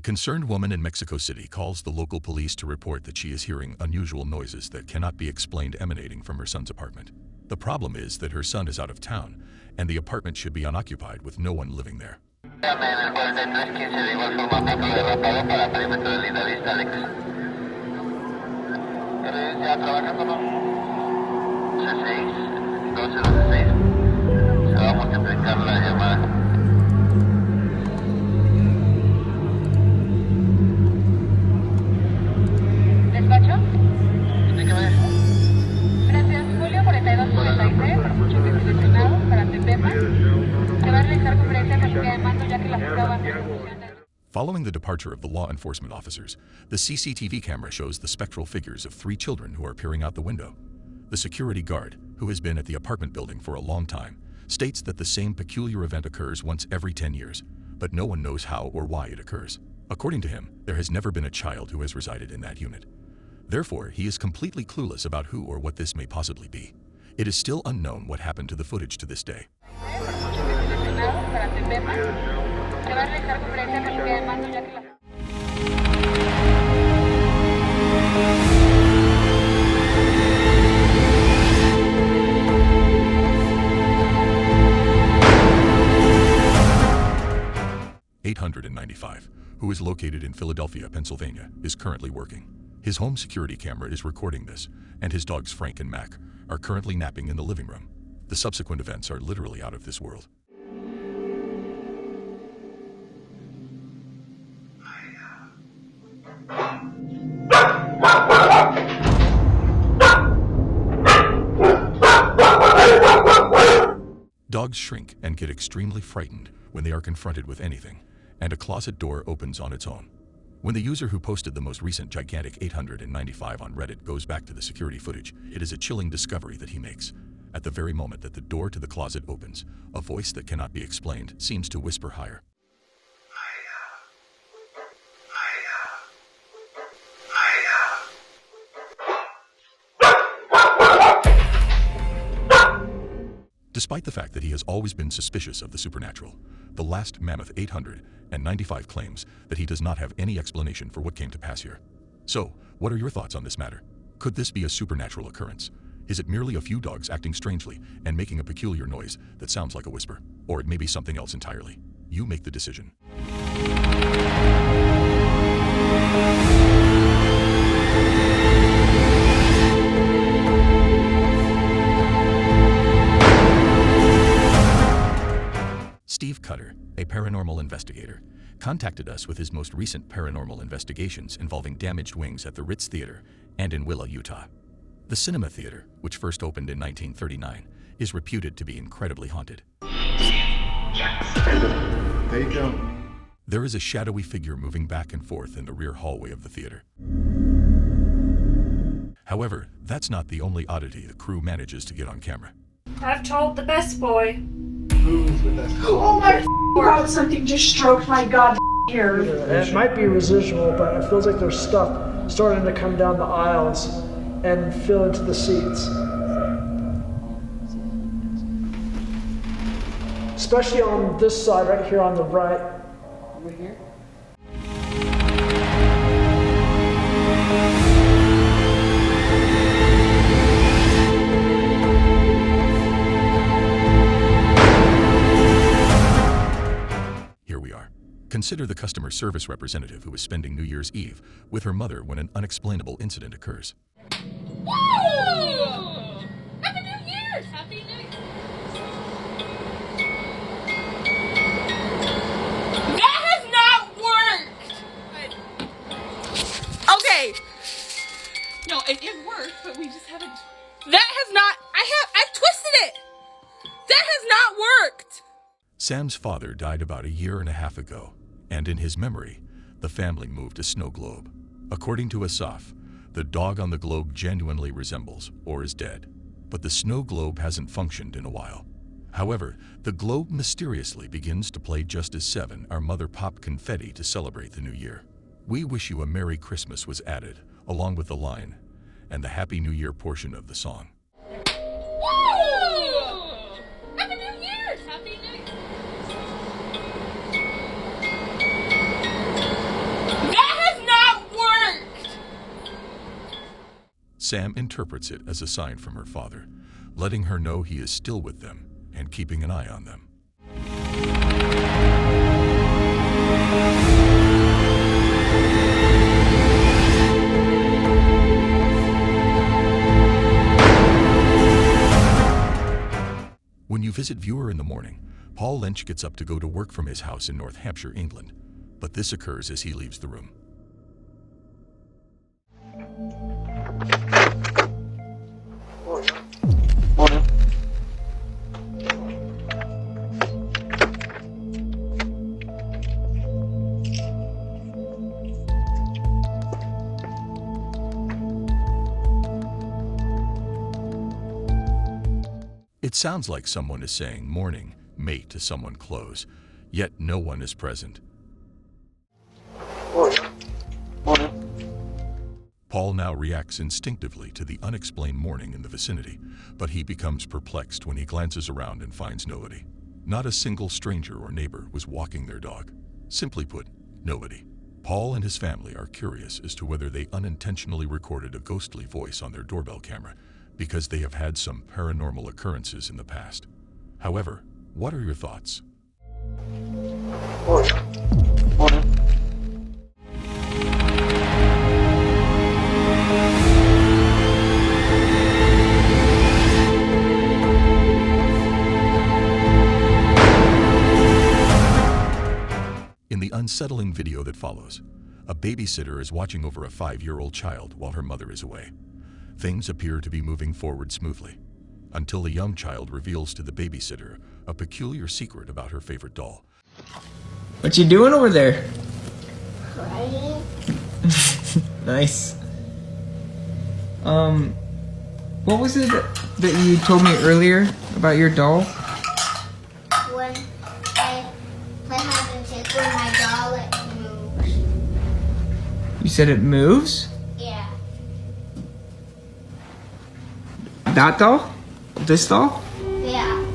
concerned woman in Mexico City calls the local police to report that she is hearing unusual noises that cannot be explained emanating from her son's apartment. The problem is that her son is out of town, and the apartment should be unoccupied with no one living there. Following the departure of the law enforcement officers, the CCTV camera shows the spectral figures of 3 children who are peering out the window. The security guard, who has been at the apartment building for a long time, states that the same peculiar event occurs once every 10 years, but no one knows how or why it occurs. According to him, there has never been a child who has resided in that unit. Therefore, he is completely clueless about who or what this may possibly be. It is still unknown what happened to the footage to this day. $895, who is located in Philadelphia, Pennsylvania, is currently working. His home security camera is recording this, and his dogs Frank and Mac are currently napping in the living room. The subsequent events are literally out of this world. Dogs shrink and get extremely frightened when they are confronted with anything, and a closet door opens on its own. When the user who posted the most recent gigantic 895 on Reddit goes back to the security footage, it is a chilling discovery that he makes. At the very moment that the door to the closet opens, a voice that cannot be explained seems to whisper higher. Despite the fact that he has always been suspicious of the supernatural, the last Mammoth 895 claims that he does not have any explanation for what came to pass here. So, what are your thoughts on this matter? Could this be a supernatural occurrence? Is it merely a few dogs acting strangely and making a peculiar noise that sounds like a whisper? Or it may be something else entirely? You make the decision. Steve Cutter, a paranormal investigator, contacted us with his most recent paranormal investigations involving damaged wings at the Ritz Theater and in Willa, Utah. The Cinema Theater, which first opened in 1939, is reputed to be incredibly haunted. There you go. There is a shadowy figure moving back and forth in the rear hallway of the theater. However, that's not the only oddity the crew manages to get on camera. I've told the best boy. Who's the best? Oh my God, something just stroked my God hair. It might be residual, but it feels like there's stuff starting to come down the aisles and fill into the seats. Especially on this side right here on the right. Over here? Consider the customer service representative who is spending New Year's Eve with her mother when an unexplainable incident occurs. Woo! Happy New Year's! Happy New Year's! That has not worked! Okay. No, it worked, but we just haven't... That has not... I've twisted it! That has not worked! Sam's father died about a year and a half ago, and in his memory, the family moved a snow globe. According to Asaf, the dog on the globe genuinely resembles or is dead, but the snow globe hasn't functioned in a while. However, the globe mysteriously begins to play just as our mother popped confetti to celebrate the new year. "We wish you a Merry Christmas" was added, along with the line, and the Happy New Year portion of the song. Happy New Year's! Happy New Year's! Sam interprets it as a sign from her father, letting her know he is still with them and keeping an eye on them. When you visit Viewer in the morning, Paul Lynch gets up to go to work from his house in North Hampshire, England, but this occurs as he leaves the room. Morning. It sounds like someone is saying morning, mate to someone close, yet no one is present. Morning. Paul now reacts instinctively to the unexplained mourning in the vicinity, but he becomes perplexed when he glances around and finds nobody. Not a single stranger or neighbor was walking their dog. Simply put, nobody. Paul and his family are curious as to whether they unintentionally recorded a ghostly voice on their doorbell camera because they have had some paranormal occurrences in the past. However, what are your thoughts? Morning. In the unsettling video that follows, a babysitter is watching over a 5-year-old child while her mother is away. Things appear to be moving forward smoothly, until the young child reveals to the babysitter a peculiar secret about her favorite doll. What you doing over there? Crying. Nice. What was it that you told me earlier about your doll? When I play hide and seek with my doll, it moves. You said it moves? Yeah. That doll? This doll? Yeah.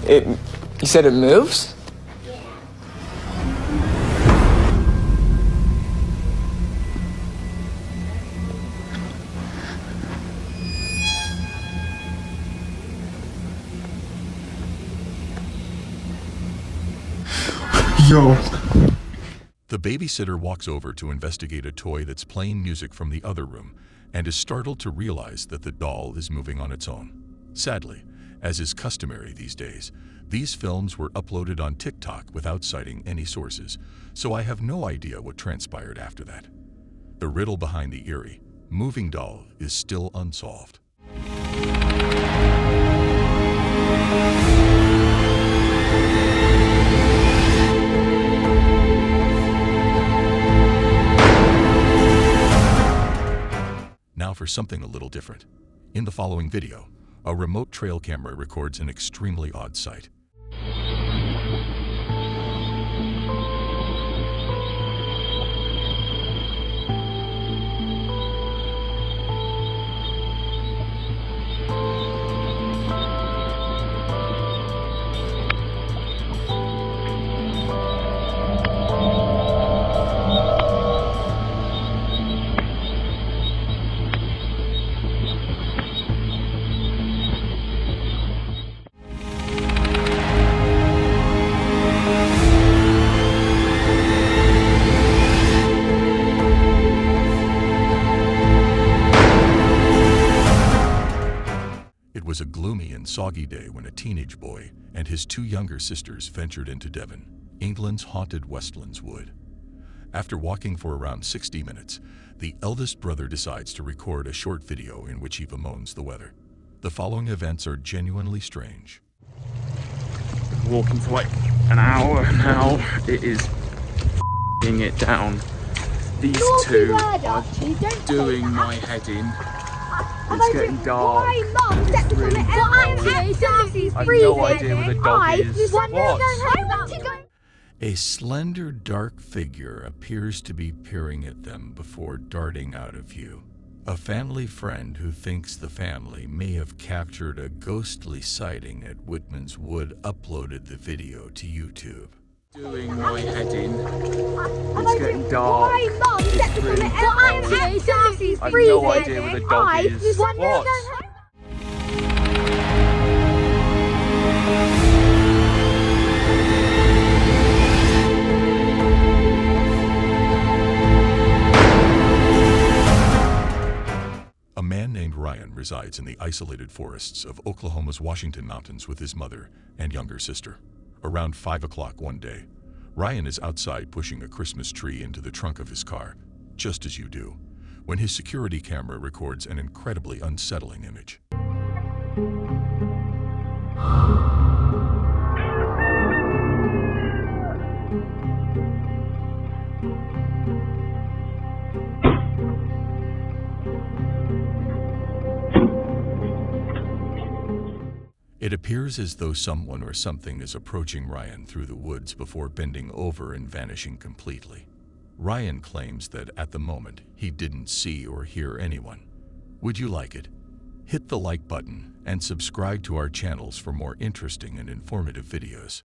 You said it moves? Yeah. Yo. The babysitter walks over to investigate a toy that's playing music from the other room and is startled to realize that the doll is moving on its own. Sadly, as is customary these days, these films were uploaded on TikTok without citing any sources, so I have no idea what transpired after that. The riddle behind the eerie, moving doll is still unsolved. Now for something a little different. In the following video, a remote trail camera records an extremely odd sight. It was a gloomy and soggy day when a teenage boy and his 2 younger sisters ventured into Devon, England's haunted Westlands Wood. After walking for around 60 minutes, the eldest brother decides to record a short video in which he bemoans the weather. The following events are genuinely strange. Walking for like an hour now. It is f***ing it down. These two are doing my head in. It's getting dark. It's really dark. I have no idea where the dog is. What? A slender, dark figure appears to be peering at them before darting out of view. A family friend who thinks the family may have captured a ghostly sighting at Whitman's Wood uploaded the video to YouTube. Doing my head in. It's getting dark. It's really cold. I've no idea where the dog is. What? A man named Ryan resides in the isolated forests of Oklahoma's Washington Mountains with his mother and younger sister. Around 5 o'clock one day, Ryan is outside pushing a Christmas tree into the trunk of his car, just as you do, when his security camera records an incredibly unsettling image. It appears as though someone or something is approaching Ryan through the woods before bending over and vanishing completely. Ryan claims that at the moment he didn't see or hear anyone. Would you like it? Hit the like button and subscribe to our channels for more interesting and informative videos.